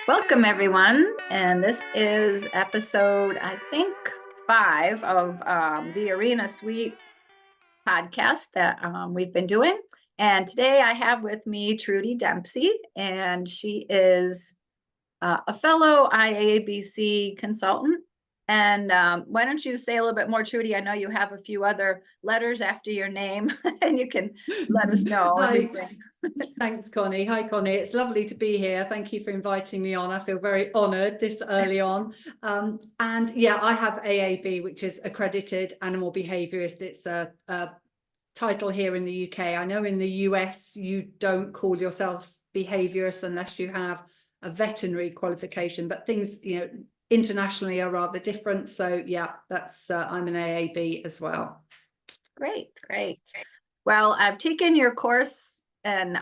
Welcome, everyone. And this is episode, I think, 5 of the Arena Suite podcast that we've been doing. And today I have with me Trudi Dempsey, and she is a fellow IAABC consultant. And why don't you say a little bit more, Trudi? I know you have a few other letters after your name, and you can let us know everything. Thanks, Connie. Hi, Connie. It's lovely to be here. Thank you for inviting me on. I feel very honoured this early on. And yeah, I have AAB, which is Accredited Animal Behaviorist. It's a title here in the UK. I know in the US, you don't call yourself behaviorist unless you have a veterinary qualification, but things, internationally are rather different. So yeah, that's I'm an AAB as well. Great. Well, I've taken your course in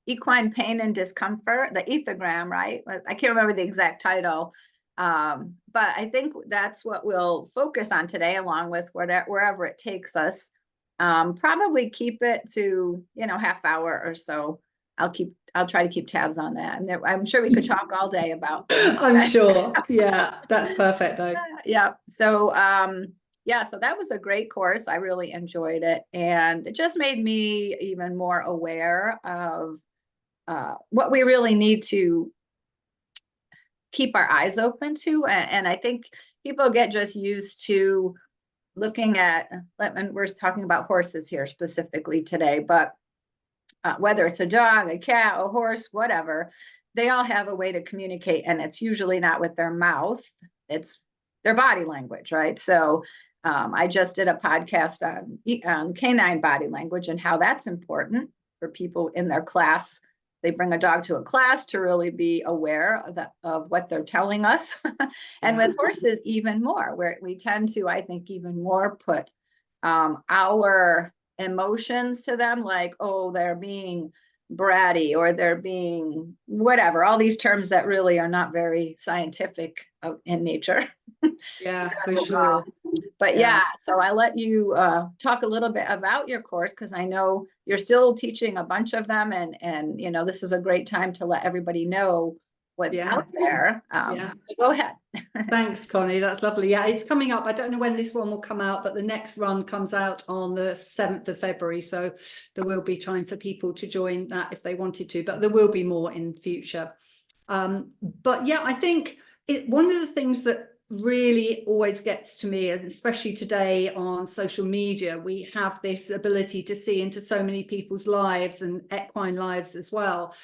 equine pain and discomfort, the Ethogram, right? I can't remember the exact title, but I think that's what we'll focus on today, along with wherever it takes us. Probably keep it to half hour or so. I'll try to keep tabs on that, and I'm sure we could talk all day about things. I'm sure. Yeah, that's perfect though. Yeah. So so that was a great course. I really enjoyed it, and it just made me even more aware of what we really need to keep our eyes open to. And I think people get just used to looking at, and we're talking about horses here specifically today, but whether it's a dog, a cat, a horse, whatever, they all have a way to communicate, and it's usually not with their mouth, it's their body language, right? So I just did a podcast on canine body language and how that's important for people in their class. They bring a dog to a class to really be aware of what they're telling us. And with horses, even more, where we tend to, I think, even more put our emotions to them, like, oh, they're being bratty or they're being whatever, all these terms that really are not very scientific in nature. Yeah, for sure. But so I let you talk a little bit about your course, because I know you're still teaching a bunch of them, and this is a great time to let everybody know what's out there. So go ahead. Thanks, Connie. That's lovely. Yeah, it's coming up. I don't know when this one will come out, but the next run comes out on the 7th of February. So there will be time for people to join that if they wanted to, but there will be more in future. But yeah, I think one of the things that really always gets to me, and especially today on social media, we have this ability to see into so many people's lives and equine lives as well.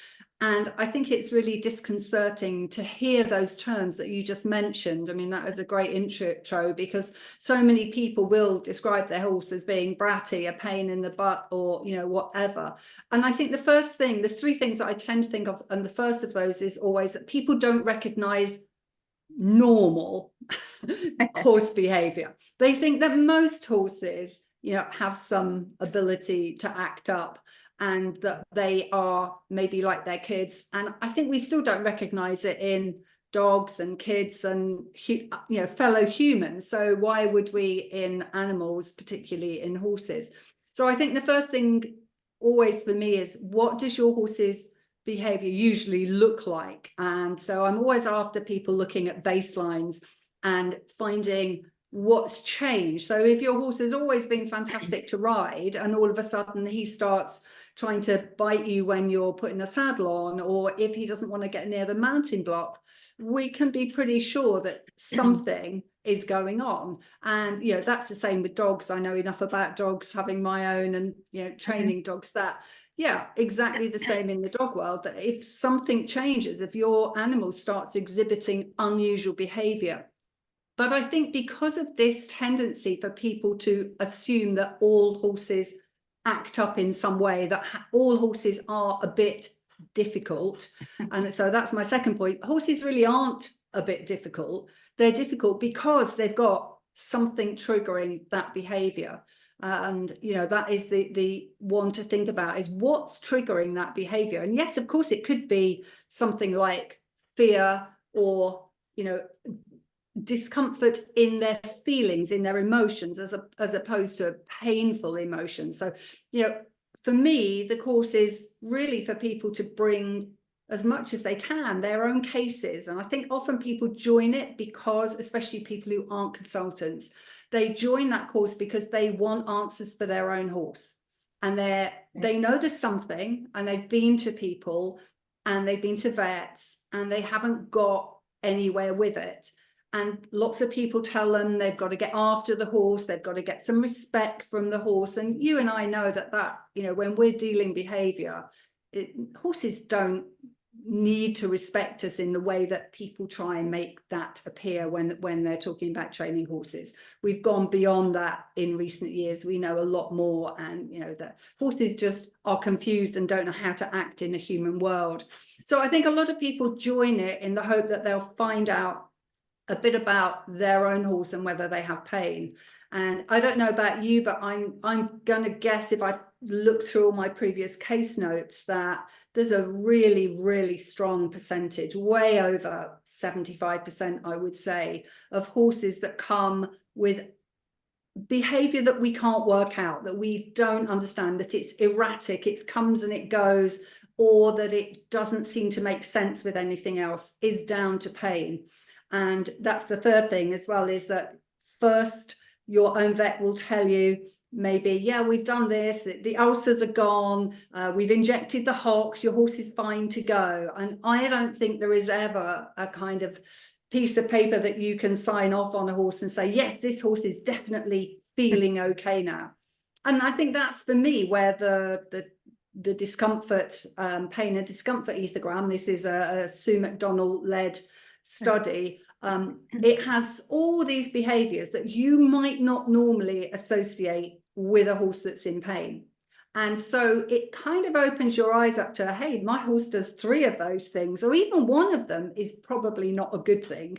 And I think it's really disconcerting to hear those terms that you just mentioned. I mean, that was a great intro, because so many people will describe their horse as being bratty, a pain in the butt, or, whatever. And I think the first thing, there's 3 things that I tend to think of. And the first of those is always that people don't recognize normal horse behavior. They think that most horses, have some ability to act up, and that they are maybe like their kids. And I think we still don't recognize it in dogs and kids and fellow humans. So why would we in animals, particularly in horses? So I think the first thing always for me is, what does your horse's behavior usually look like? And so I'm always after people looking at baselines and finding what's changed. So if your horse has always been fantastic to ride, and all of a sudden he starts trying to bite you when you're putting a saddle on, or if he doesn't want to get near the mounting block, we can be pretty sure that something is going on. And that's the same with dogs. I know enough about dogs, having my own, and training dogs, that exactly the same in the dog world, that if something changes, if your animal starts exhibiting unusual behavior. But I think because of this tendency for people to assume that all horses act up in some way, that all horses are a bit difficult. And so that's my second point. Horses really aren't a bit difficult. They're difficult because they've got something triggering that behavior. And that is the one to think about, is what's triggering that behavior. And yes, of course, it could be something like fear, or discomfort in their feelings, in their emotions, as opposed to a painful emotion. So for me, the course is really for people to bring as much as they can their own cases. And I think often people join it because, especially people who aren't consultants, they join that course because they want answers for their own horse. And they know there's something, and they've been to people and they've been to vets and they haven't got anywhere with it. And lots of people tell them they've got to get after the horse, they've got to get some respect from the horse. And you and I know that, you know, when we're dealing behavior, horses don't need to respect us in the way that people try and make that appear when they're talking about training horses. We've gone beyond that in recent years. We know a lot more, and you know that horses just are confused and don't know how to act in a human world. So I think a lot of people join it in the hope that they'll find out a bit about their own horse and whether they have pain. And I don't know about you, but I'm going to guess, if I look through all my previous case notes, that there's a really, really strong percentage, way over 75%, I would say, of horses that come with behavior that we can't work out, that we don't understand, that it's erratic, it comes and it goes, or that it doesn't seem to make sense with anything else, is down to pain. And that's the third thing as well, is that first, your own vet will tell you, maybe, yeah, we've done this, the ulcers are gone, we've injected the hocks, your horse is fine to go. And I don't think there is ever a kind of piece of paper that you can sign off on a horse and say, yes, this horse is definitely feeling okay now. And I think that's, for me, where the discomfort, pain and discomfort ethogram, this is a Sue McDonald-led study, it has all these behaviors that you might not normally associate with a horse that's in pain. And so it kind of opens your eyes up to, hey, my horse does 3 of those things, or even one of them is probably not a good thing.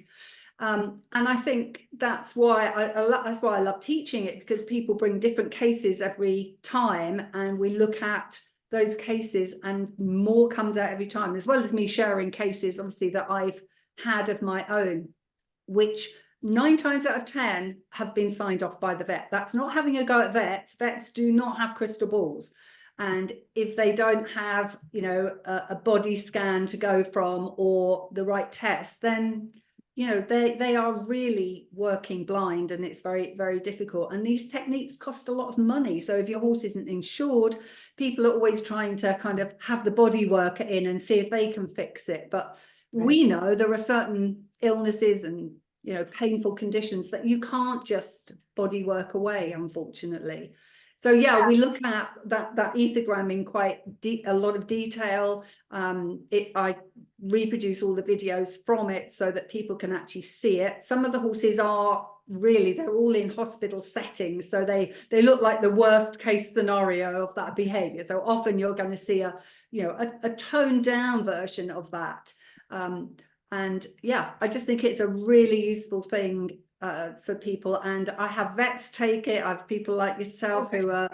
And I think that's why I love teaching it, because people bring different cases every time, and we look at those cases and more comes out every time, as well as me sharing cases, obviously, that I've had of my own, which 9 times out of 10 have been signed off by the vet. That's not having a go at vets. Vets do not have crystal balls. And if they don't have, you know, a body scan to go from, or the right test, then, you know, they are really working blind, and it's very, very difficult. And these techniques cost a lot of money. So if your horse isn't insured, people are always trying to kind of have the body worker in and see if they can fix it. But we know there are certain illnesses and, you know, painful conditions that you can't just body work away, unfortunately. So yeah, we look at that ethogram in quite a lot of detail. I reproduce all the videos from it so that people can actually see it. Some of the horses are really, they're all in hospital settings, so they look like the worst case scenario of that behavior. So often you're going to see a toned down version of that. And yeah, I just think it's a really useful thing for people. And I have vets take it. I have people like yourself who are,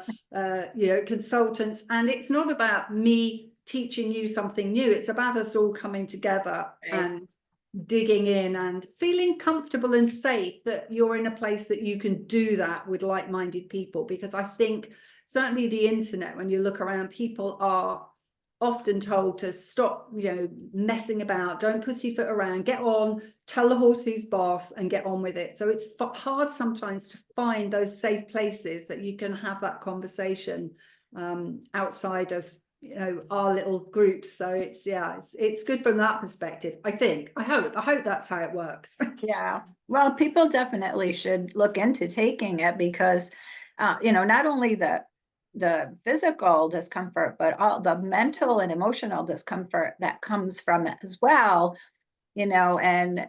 you know, consultants. And it's not about me teaching you something new. It's about us all coming together and digging in and feeling comfortable and safe that you're in a place that you can do that with like-minded people. Because I think certainly the internet, when you look around, people are often told to stop, you know, messing about, don't pussyfoot around, get on, tell the horse who's boss, and get on with it. So it's hard sometimes to find those safe places that you can have that conversation outside of, you know, our little groups. So it's good from that perspective. I hope that's how it works. Yeah, well, people definitely should look into taking it, because you know, not only the physical discomfort, but all the mental and emotional discomfort that comes from it as well, you know. And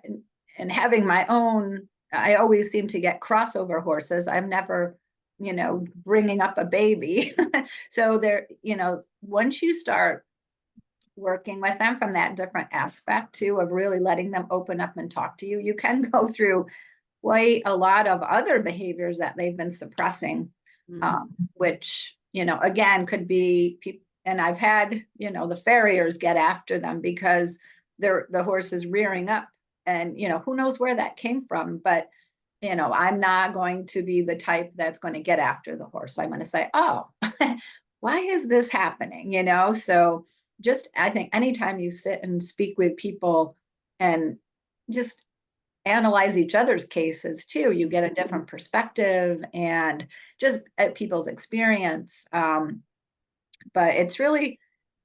having my own, I always seem to get crossover horses. I'm never, you know, bringing up a baby. So there, you know, once you start working with them from that different aspect too, of really letting them open up and talk to you, you can go through quite a lot of other behaviors that they've been suppressing. Which, you know, again, could be people. And I've had, you know, the farriers get after them because the horse is rearing up, and, you know, who knows where that came from. But, you know, I'm not going to be the type that's going to get after the horse. I'm going to say, oh, why is this happening? You know, so just, I think anytime you sit and speak with people and just analyze each other's cases too, you get a different perspective and just at people's experience. But it's really,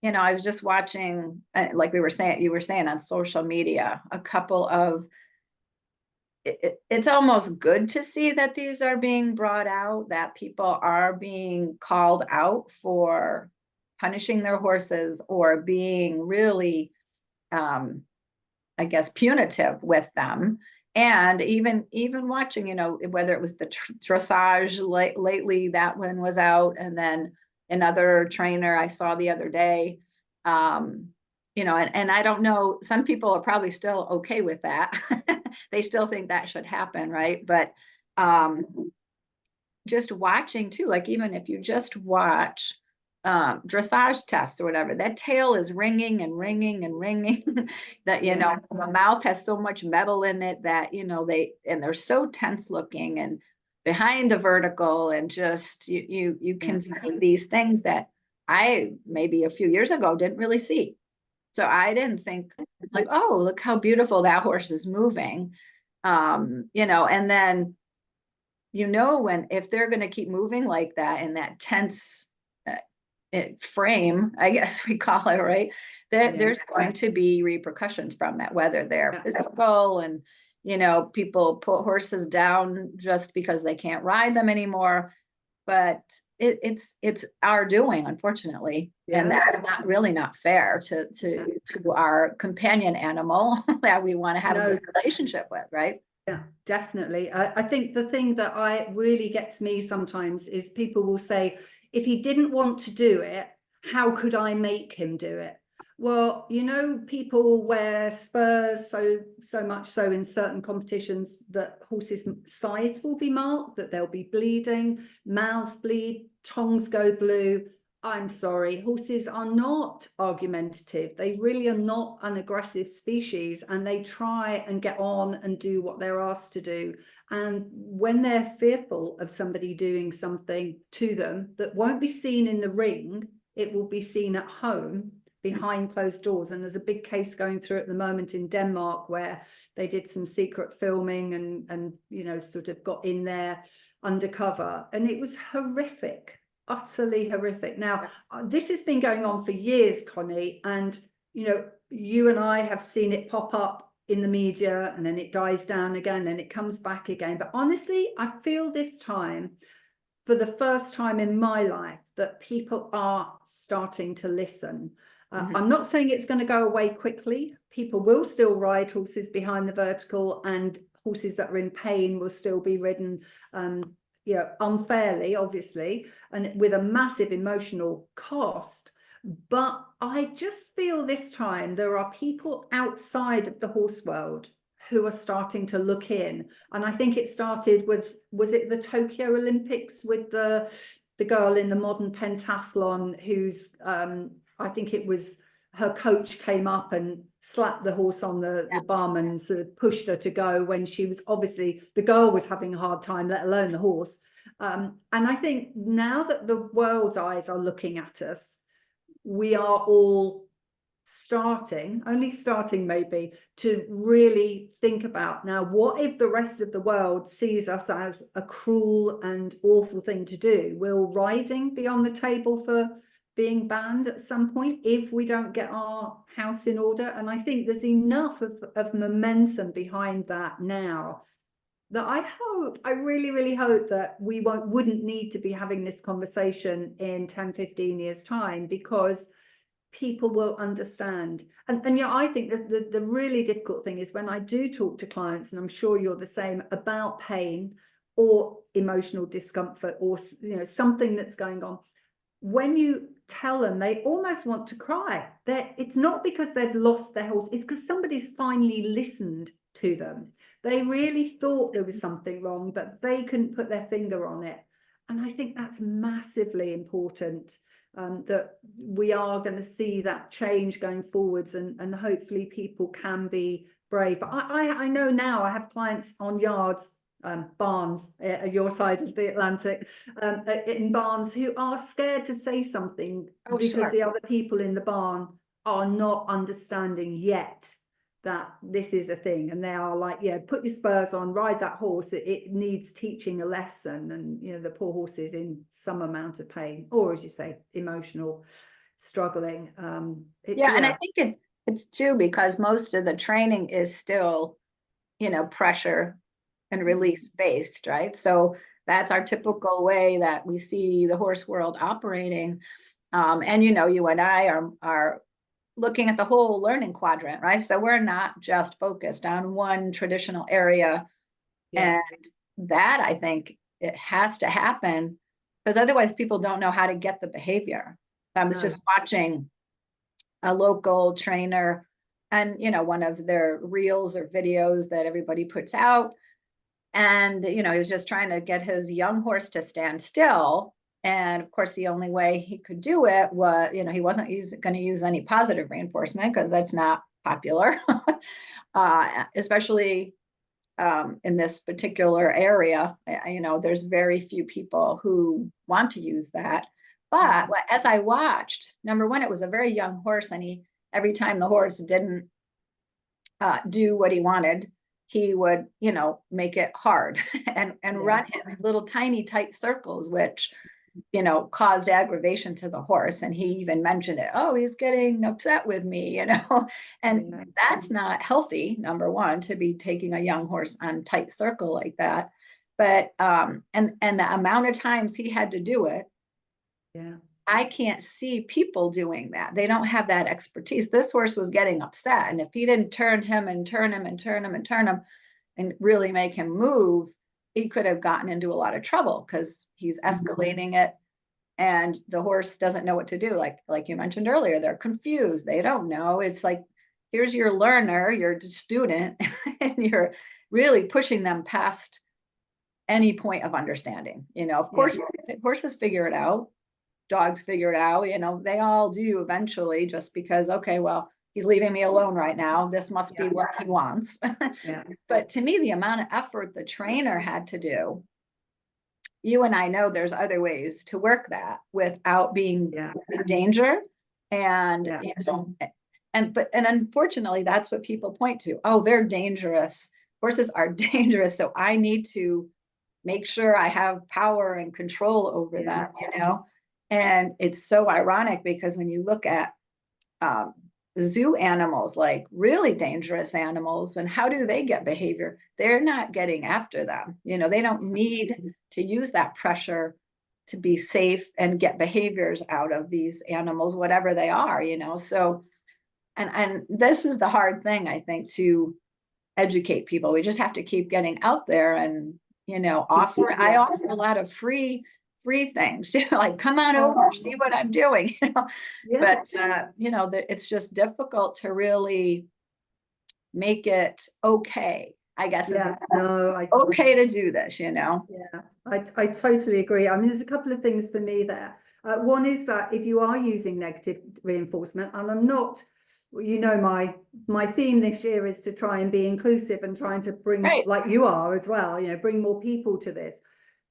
I was just watching, like you were saying on social media, a couple of, it's almost good to see that these are being brought out, that people are being called out for punishing their horses or being really, I guess, punitive with them. And even watching, whether it was the dressage lately, that one was out, and then another trainer I saw the other day, and I don't know, some people are probably still okay with that. They still think that should happen, right? But just watching too, like even if you just watch dressage tests or whatever, that tail is ringing and ringing and ringing. That the mouth has so much metal in it that they're so tense looking and behind the vertical, and just you can see these things that I maybe a few years ago didn't really see. So I didn't think like, oh, look how beautiful that horse is moving. And then when if they're going to keep moving like that in that tense frame, I guess we call it, right? There's going to be repercussions from it, whether they're physical and people put horses down just because they can't ride them anymore. But it's our doing, unfortunately, and that's not fair to our companion animal that we want to have a good relationship with, right? Yeah, definitely. I think the thing that really gets me sometimes is people will say, if he didn't want to do it, how could I make him do it? Well, people wear spurs so much so in certain competitions that horses' sides will be marked, that they'll be bleeding, mouths bleed, tongues go blue. I'm sorry, horses are not argumentative. They really are not an aggressive species, and they try and get on and do what they're asked to do. And when they're fearful of somebody doing something to them that won't be seen in the ring, it will be seen at home behind closed doors. And there's a big case going through at the moment in Denmark where they did some secret filming and sort of got in there undercover, and it was horrific. Utterly horrific. Now, this has been going on for years, Connie, and you and I have seen it pop up in the media, and then it dies down again, and it comes back again. But honestly, I feel this time, for the first time in my life, that people are starting to listen. I'm not saying it's going to go away quickly. People will still ride horses behind the vertical, and horses that are in pain will still be ridden unfairly, obviously, and with a massive emotional cost. But I just feel this time there are people outside of the horse world who are starting to look in. And I think it started with, was it the Tokyo Olympics with the girl in the modern pentathlon who's, I think it was her coach came up and slapped the horse on the bum and sort of pushed her to go when she was, obviously the girl was having a hard time, let alone the horse. And I think now that the world's eyes are looking at us, we are all only starting maybe, to really think about, now what if the rest of the world sees us as a cruel and awful thing to do? Will riding be on the table for being banned at some point if we don't get our house in order? And I think there's enough of momentum behind that now that I really, really hope that we wouldn't need to be having this conversation in 10, 15 years time, because people will understand. And I think that the really difficult thing is when I do talk to clients, and I'm sure you're the same, about pain or emotional discomfort or something that's going on, when you tell them, they almost want to cry. It's not because they've lost their horse, it's because somebody's finally listened to them. They really thought there was something wrong, but they couldn't put their finger on it. And I think that's massively important, that we are going to see that change going forwards, and hopefully people can be brave. But I know now I have clients on yards, barns, your side of the Atlantic, in barns, who are scared to say something because the other people in the barn are not understanding yet that this is a thing, and they are like, yeah, put your spurs on, ride that horse, it needs teaching a lesson, and you know, the poor horse is in some amount of pain, or as you say, emotional struggling. Yeah, and I think it's too because most of the training is still, you know, pressure and release based, right? So that's our typical way that we see the horse world operating. And you know, you and I are looking at the whole learning quadrant, right? So we're not just focused on one traditional area. Yeah. And that, I think, it has to happen because otherwise people don't know how to get the behavior. I was just watching a local trainer and, you know, one of their reels or videos that everybody puts out. And, you know, he was just trying to get his young horse to stand still. And of course, the only way he could do it was, you know, he wasn't going to use any positive reinforcement because that's not popular, especially in this particular area. You know, there's very few people who want to use that. But as I watched, number one, it was a very young horse, and every time the horse didn't do what he wanted, he would, you know, make it hard and run him in little tiny tight circles, which, you know, caused aggravation to the horse. And he even mentioned it. Oh, he's getting upset with me, you know, and that's not healthy. Number one, to be taking a young horse on tight circle like that. But and the amount of times he had to do it, I can't see people doing that. They don't have that expertise. This horse was getting upset, and if he didn't turn him and turn him and turn him and turn him and really make him move, he could have gotten into a lot of trouble because he's escalating it, and the horse doesn't know what to do. Like you mentioned earlier, they're confused. They don't know. It's like, here's your learner, your student, and you're really pushing them past any point of understanding. You know, of course, horses figure it out. Dogs figure it out, you know, they all do eventually, just because, okay, well, he's leaving me alone right now. This must be what he wants. But to me, the amount of effort the trainer had to do, you and I know there's other ways to work that without being in danger. And, you know, and unfortunately, that's what people point to. Oh, they're dangerous. Horses are dangerous. So I need to make sure I have power and control over them, you know? And it's so ironic because when you look at zoo animals, like really dangerous animals, and how do they get behavior? They're not getting after them. You know, they don't need to use that pressure to be safe and get behaviors out of these animals, whatever they are, you know? So, and this is the hard thing, I think, to educate people. We just have to keep getting out there and, you know, I offer a lot of free things, like, come on over, see what I'm doing, you know. But you know, it's just difficult to really make it okay, I guess. Okay to do this, you know. I totally agree. I mean, there's a couple of things for me there. One is that if you are using negative reinforcement, and I'm not, you know, my theme this year is to try and be inclusive and trying to bring, like you are as well, you know, bring more people to this.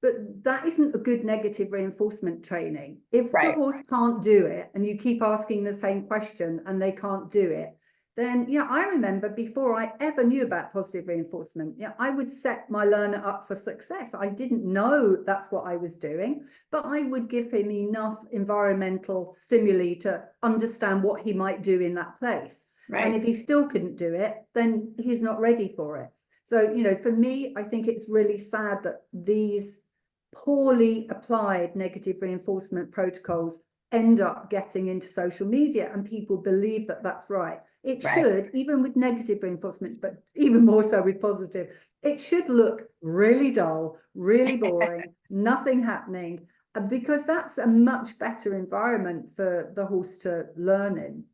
But that isn't a good negative reinforcement training. If the horse can't do it and you keep asking the same question and they can't do it, then, you know, I remember before I ever knew about positive reinforcement, you know, I would set my learner up for success. I didn't know that's what I was doing, but I would give him enough environmental stimuli to understand what he might do in that place. And if he still couldn't do it, then he's not ready for it. So, you know, for me, I think it's really sad that these poorly applied negative reinforcement protocols end up getting into social media and people believe that that's right. It should, even with negative reinforcement, but even more so with positive, it should look really dull, really boring, nothing happening, because that's a much better environment for the horse to learn in.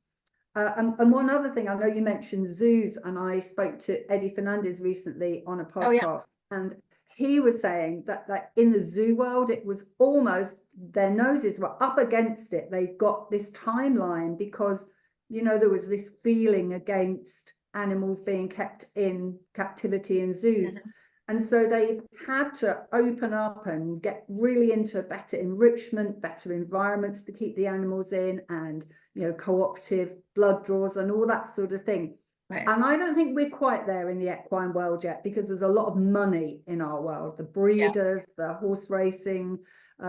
And one other thing, I know you mentioned zoos, and I spoke to Eddie Fernandez recently on a podcast, and he was saying that in the zoo world, it was almost their noses were up against it. They got this timeline because, you know, there was this feeling against animals being kept in captivity in zoos. And so they've had to open up and get really into better enrichment, better environments to keep the animals in, and, you know, cooperative blood draws and all that sort of thing. Right. And I don't think we're quite there in the equine world yet, because there's a lot of money in our world. The breeders, the horse racing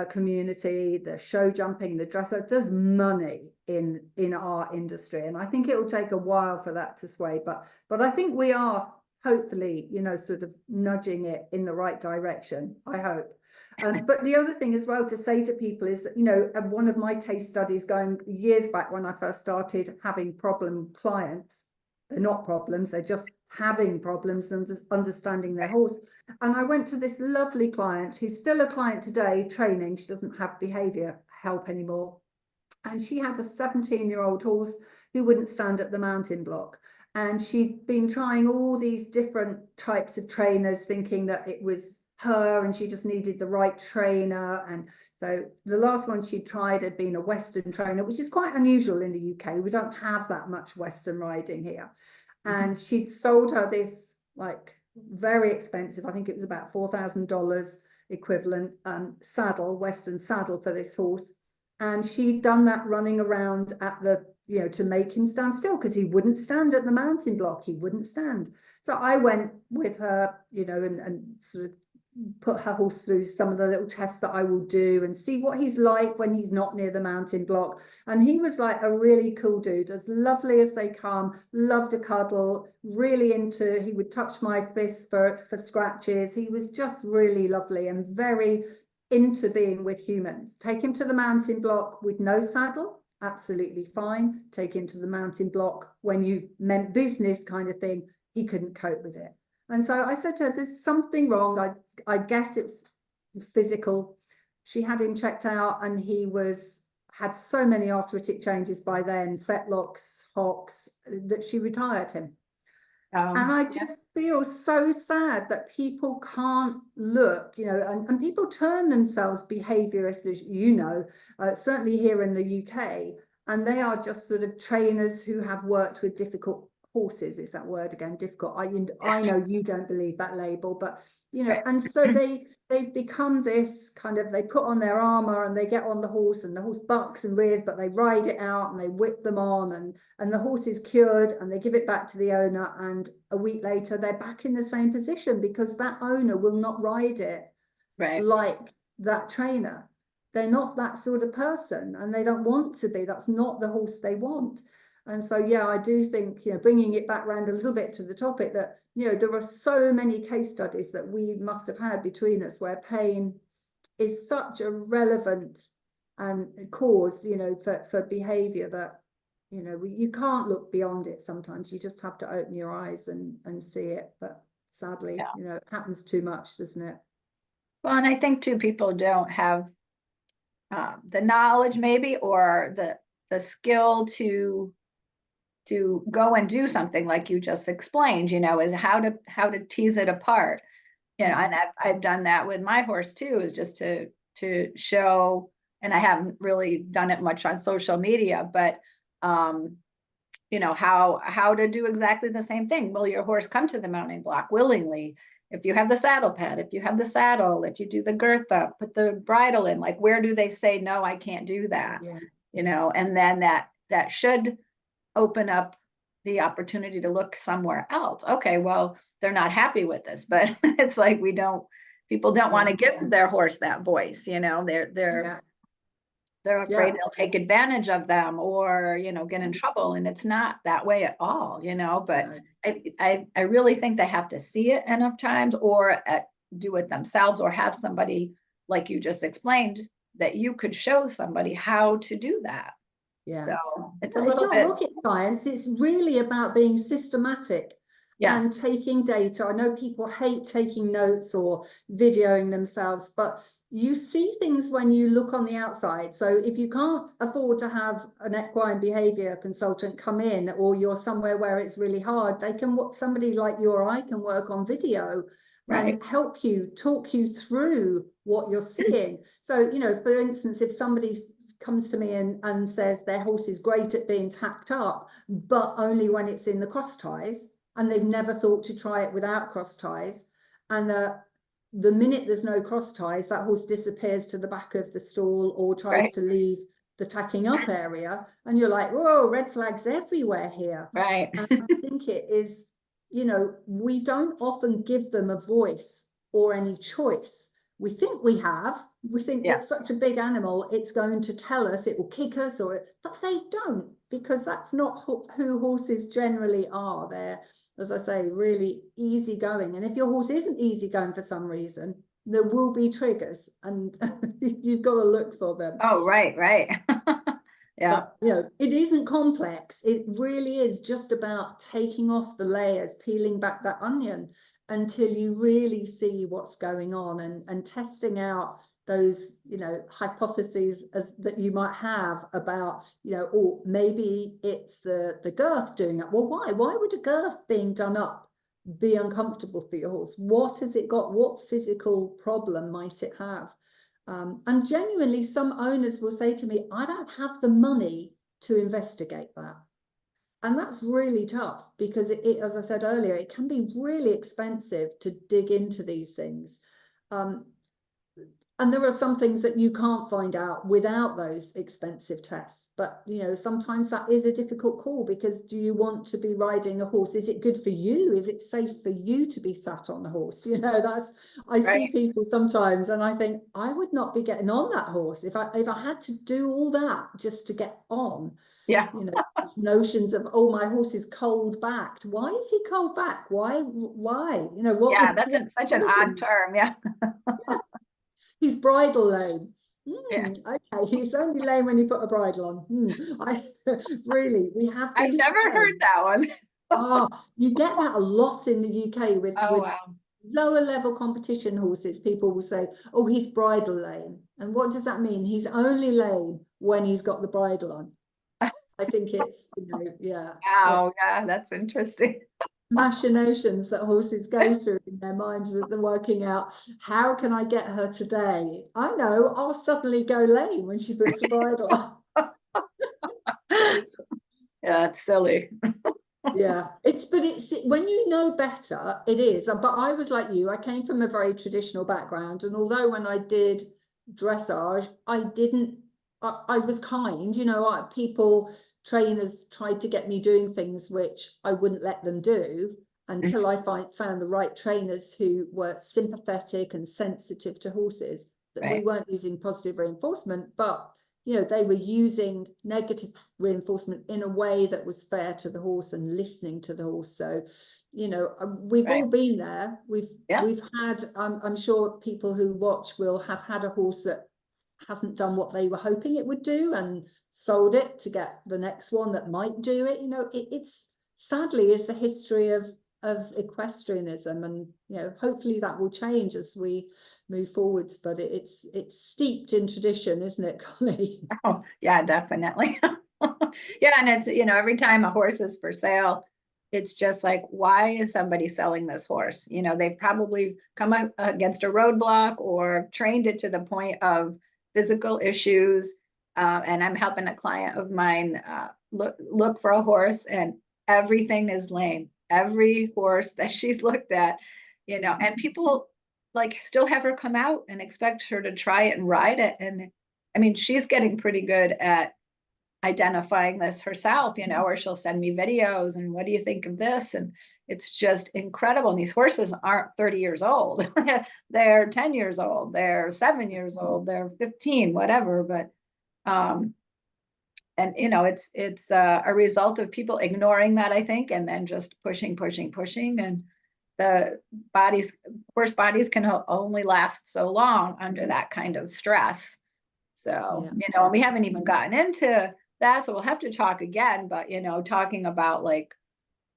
community, the show jumping, the dresser, there's money in our industry. And I think it will take a while for that to sway. But I think we are hopefully, you know, sort of nudging it in the right direction, I hope. But the other thing as well to say to people is that, you know, one of my case studies going years back when I first started having problem clients, they're not problems, they're just having problems and understanding their horse. And I went to this lovely client who's still a client today, training. She doesn't have behavior help anymore. And she had a 17-year-old horse who wouldn't stand at the mountain block. And she'd been trying all these different types of trainers, thinking that it was her and she just needed the right trainer. And so the last one she tried had been a Western trainer, which is quite unusual in the UK. We don't have that much Western riding here. And she'd sold her this like very expensive, I think it was about $4,000 equivalent saddle, Western saddle for this horse. And she'd done that running around at the, you know, to make him stand still, because he wouldn't stand at the mountain block. He wouldn't stand. So I went with her, you know, and sort of put her horse through some of the little tests that I will do and see what he's like when he's not near the mountain block. And he was like a really cool dude, as lovely as they come, loved a cuddle, really into, he would touch my fist for scratches. He was just really lovely and very into being with humans. Take him to the mountain block with no saddle, absolutely fine. Take him to the mountain block when you meant business kind of thing, he couldn't cope with it. And so I said to her, there's something wrong. I guess it's physical. She had him checked out and he had so many arthritic changes by then, fetlocks, hocks, that she retired him. And I just feel so sad that people can't look, you know, and people term themselves behaviorists, as you know, certainly here in the UK, and they are just sort of trainers who have worked with difficult horses. Is that word again, difficult? I know you don't believe that label, but you know, and so they've become this kind of, they put on their armor and they get on the horse and the horse bucks and rears, but they ride it out and they whip them on, and the horse is cured and they give it back to the owner, and a week later they're back in the same position because that owner will not ride it like that trainer. They're not that sort of person and they don't want to be. That's not the horse they want. And so, yeah, I do think, you know, bringing it back around a little bit to the topic, that, you know, there are so many case studies that we must have had between us where pain is such a relevant cause, you know, for behavior that, you know, you can't look beyond it sometimes. You just have to open your eyes and see it. But sadly, you know, it happens too much, doesn't it? Well, and I think too, people don't have the knowledge maybe, or the skill to go and do something like you just explained, you know, is how to tease it apart, you know. And I've done that with my horse too, is just to show, and I haven't really done it much on social media, but you know, how to do exactly the same thing. Will your horse come to the mounting block willingly? If you have the saddle pad, if you have the saddle, if you do the girth up, put the bridle in, like, where do they say, no, I can't do that? You know, and then that should open up the opportunity to look somewhere else. Okay, well, they're not happy with this, but it's like, people don't want to give their horse that voice, you know. They're afraid they'll take advantage of them, or, you know, get in trouble, and it's not that way at all, you know. But I really think they have to see it enough times, or do it themselves, or have somebody like you just explained, that you could show somebody how to do that. So it's a little bit, it's not rocket science. It's really about being systematic and taking data. I know people hate taking notes or videoing themselves, but you see things when you look on the outside. So if you can't afford to have an equine behavior consultant come in, or you're somewhere where it's really hard, somebody like you or I can work on video and help you, talk you through what you're seeing. So, you know, for instance, if somebody comes to me and says their horse is great at being tacked up, but only when it's in the cross ties, and they've never thought to try it without cross ties, and the minute there's no cross ties, that horse disappears to the back of the stall or tries to leave the tacking up area, and you're like, whoa, red flags everywhere here. Right. And I think it is, you know, we don't often give them a voice or any choice. We think we think it's such a big animal, it's going to tell us, it will kick us, but they don't, because that's not who horses generally are. They're, as I say, really easygoing. And if your horse isn't easygoing for some reason, there will be triggers, and you've got to look for them. Oh, right. Yeah. But, you know, it isn't complex. It really is just about taking off the layers, peeling back that onion until you really see what's going on, and testing out those, you know, hypotheses that you might have about, you know, or maybe it's the girth doing it. Well, why would a girth being done up be uncomfortable for your horse? What has it got? What physical problem might it have? And genuinely, some owners will say to me, I don't have the money to investigate that. And that's really tough, because as I said earlier, it can be really expensive to dig into these things. And there are some things that you can't find out without those expensive tests. But, you know, sometimes that is a difficult call, because do you want to be riding a horse? Is it good for you? Is it safe for you to be sat on the horse? You know, I see people sometimes and I think, I would not be getting on that horse if I had to do all that just to get on. Yeah. You know, these notions of, oh, my horse is cold backed. Why is he cold backed? Why? You know, what? Yeah, that's such an odd term. Yeah. He's bridle lame. Yeah. Okay, he's only lame when you put a bridle on. Really, we have I've these never heard that one. Oh, you get that a lot in the UK with Wow. lower level competition horses. People will say, oh, he's bridle lame. And what does that mean? He's only lame when he's got the bridle on. I think it's, you know, yeah. Wow, yeah, that's interesting. Machinations that horses go through in their minds, that they're working out, how can I get her today? I know, I'll suddenly go lame when she puts the bridle on. Yeah, it's silly. Yeah, it's when you know better, it is. But I was like you, I came from a very traditional background, and although when I did dressage, I was kind, you know, trainers tried to get me doing things which I wouldn't let them do, until I found the right trainers who were sympathetic and sensitive to horses, that we weren't using positive reinforcement, but you know, they were using negative reinforcement in a way that was fair to the horse and listening to the horse. So, you know, we've all been there. We've had, I'm sure people who watch will have had a horse that hasn't done what they were hoping it would do, and sold it to get the next one that might do it. You know, it's sadly is the history of equestrianism, and you know, hopefully that will change as we move forwards, but it's steeped in tradition, isn't it, Connie? Oh, yeah, definitely. Yeah, and it's, you know, every time a horse is for sale, it's just like, why is somebody selling this horse? You know, they've probably come up against a roadblock or trained it to the point of physical issues. And I'm helping a client of mine look for a horse, and everything is lame. Every horse that she's looked at, you know, and people like still have her come out and expect her to try it and ride it. And I mean, she's getting pretty good at identifying this herself, you know, or she'll send me videos and what do you think of this? And it's just incredible. And these horses aren't 30 years old. They're 10 years old, they're 7 years old, they're 15, whatever. But and you know, it's a result of people ignoring that, I think, and then just pushing. And the horse bodies can only last so long under that kind of stress. So, you know, and we haven't even gotten into that, so we'll have to talk again, but you know, talking about like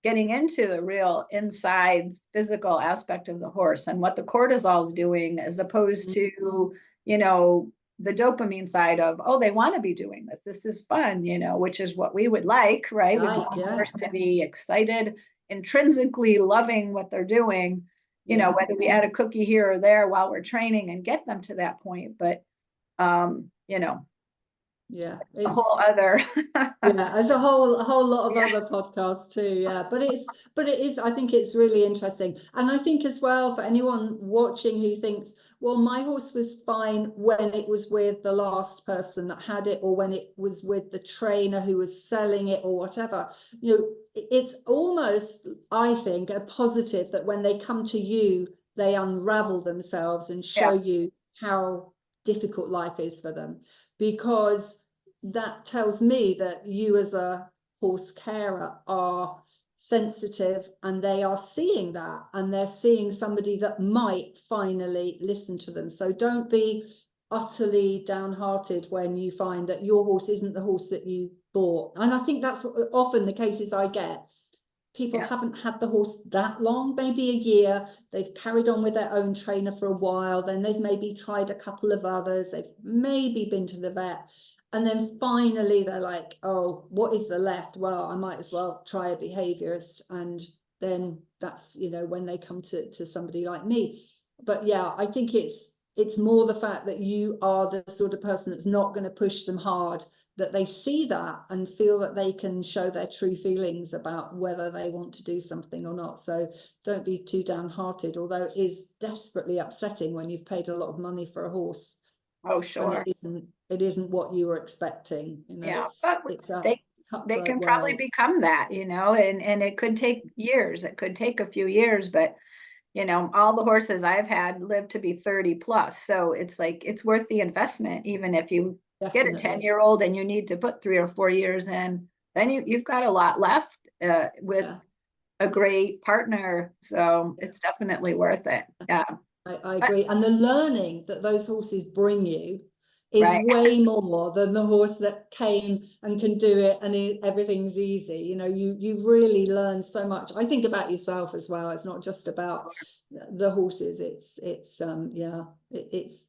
getting into the real inside physical aspect of the horse and what the cortisol is doing, as opposed to, you know, the dopamine side of, oh, they want to be doing this. This is fun, you know, which is what we would like, right? We'd want the horse to be excited, intrinsically loving what they're doing, you know, whether we add a cookie here or there while we're training and get them to that point. But, you know, Yeah, a whole other. yeah, there's a whole lot of Yeah. other podcasts too. Yeah, but it is. I think it's really interesting, and I think as well for anyone watching who thinks, well, my horse was fine when it was with the last person that had it, or when it was with the trainer who was selling it, or whatever. You know, it's almost, I think, a positive that when they come to you, they unravel themselves and show you how difficult life is for them, because that tells me that you as a horse carer are sensitive, and they are seeing that, and they're seeing somebody that might finally listen to them. So don't be utterly downhearted when you find that your horse isn't the horse that you bought. And I think that's often the cases I get. People haven't had the horse that long, maybe a year. They've carried on with their own trainer for a while. Then they've maybe tried a couple of others. They've maybe been to the vet. And then finally they're like, oh, what is the left? Well, I might as well try a behaviorist. And then that's, you know, when they come to somebody like me. But yeah, I think it's more the fact that you are the sort of person that's not going to push them hard, that they see that and feel that they can show their true feelings about whether they want to do something or not. So don't be too downhearted, although it is desperately upsetting when you've paid a lot of money for a horse. Oh, sure. And it isn't what you were expecting. You know, Yeah, but it's a they cutthroat can probably world. become that, you know, and it could take years. It could take a few years, but you know, all the horses I've had live to be 30 plus. So it's like it's worth the investment, even if you get a Definitely. 10-year-old and you need to put 3 or 4 years in, then you've got a lot left with Yeah. a great partner. So it's definitely worth it. Yeah. I agree. And the learning that those horses bring you is Right. way more than the horse that came and can do it and everything's easy. You know, you really learn so much. I think about yourself as well. It's not just about the horses. It's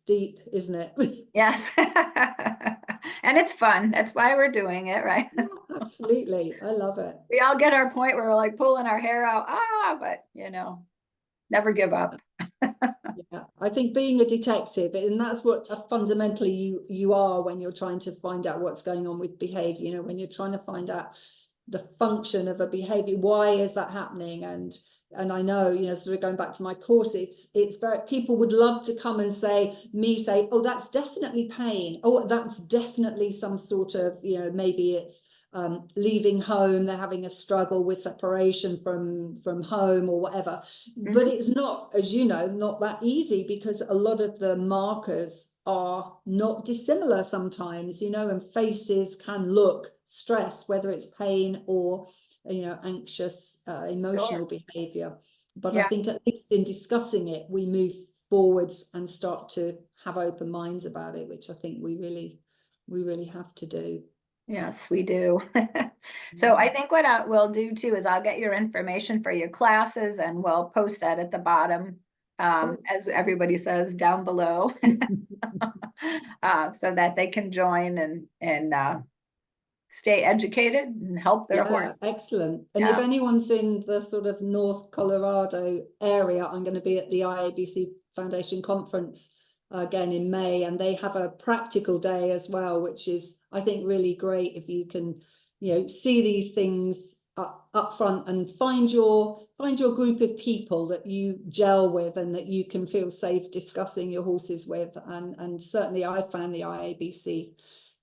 deep, isn't it? Yes. And it's fun. That's why we're doing it, right? Yeah, absolutely. I love it. We all get our point where we're like pulling our hair out, but never give up. Yeah, I think being a detective, and that's what fundamentally you are when you're trying to find out what's going on with behavior, you know, when you're trying to find out the function of a behavior, why is that happening? And I know, you know, sort of going back to my course, it's very, people would love to come and say, oh, that's definitely pain. Oh, that's definitely some sort of, you know, maybe it's leaving home, they're having a struggle with separation from home or whatever. But it's not, as you know, not that easy, because a lot of the markers are not dissimilar sometimes, you know, and faces can look stressed, whether it's pain or, you know, anxious emotional behavior. But I Yeah. think at least in discussing it, we move forwards and start to have open minds about it, which I think we really have to do. Yes, we do. So I think what we'll do too is I'll get your information for your classes and we'll post that at the bottom, as everybody says, down below, so that they can join and stay educated and help their Yeah, horse. excellent. And if Yeah. anyone's in the sort of North Colorado area, I'm going to be at the IAABC Foundation conference again in May, and they have a practical day as well, which is, I think, really great if you can, you know, see these things up front and find your group of people that you gel with and that you can feel safe discussing your horses with. And certainly I found the IAABC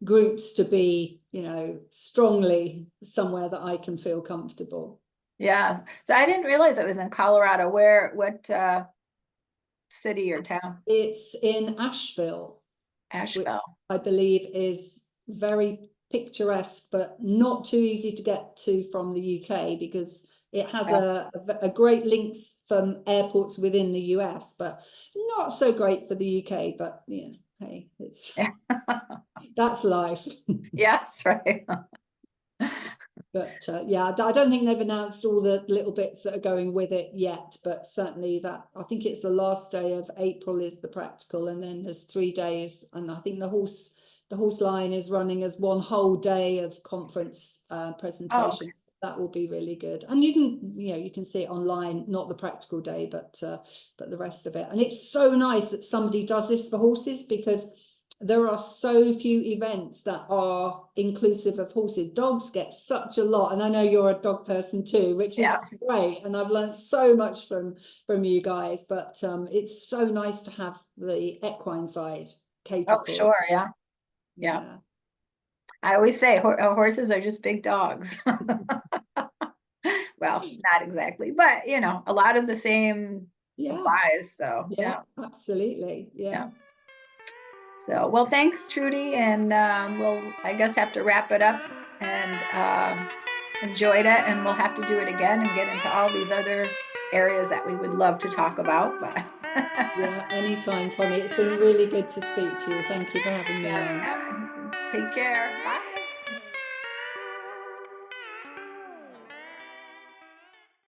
groups to be, you know, strongly somewhere that I can feel comfortable. Yeah. So I didn't realize it was in Colorado. What city or town? It's in Asheville, which Asheville. I believe is very picturesque, but not too easy to get to from the UK, because it has a great links from airports within the US, but not so great for the UK. But yeah, hey, it's that's life. Yes, right. But yeah, I don't think they've announced all the little bits that are going with it yet, but certainly that, I think it's the last day of April is the practical, and then there's 3 days, and I think the horse line is running as one whole day of conference presentation. Oh, That will be really good, and you can see it online, not the practical day, but the rest of it. And it's so nice that somebody does this for horses, because there are so few events that are inclusive of horses. Dogs get such a lot, and I know you're a dog person too, which is Yeah. great, and I've learned so much from you guys, but it's so nice to have the equine side catered Oh, for. sure. Yeah. I always say horses are just big dogs. Well, not exactly, but you know, a lot of the same applies. So yeah, absolutely. yeah. So, well, thanks, Trudy, and we'll, I guess, have to wrap it up. And enjoyed it, and we'll have to do it again and get into all these other areas that we would love to talk about. But Yeah, anytime, Connie. It's been really good to speak to you. Thank you for having me yes, on. take care. Bye.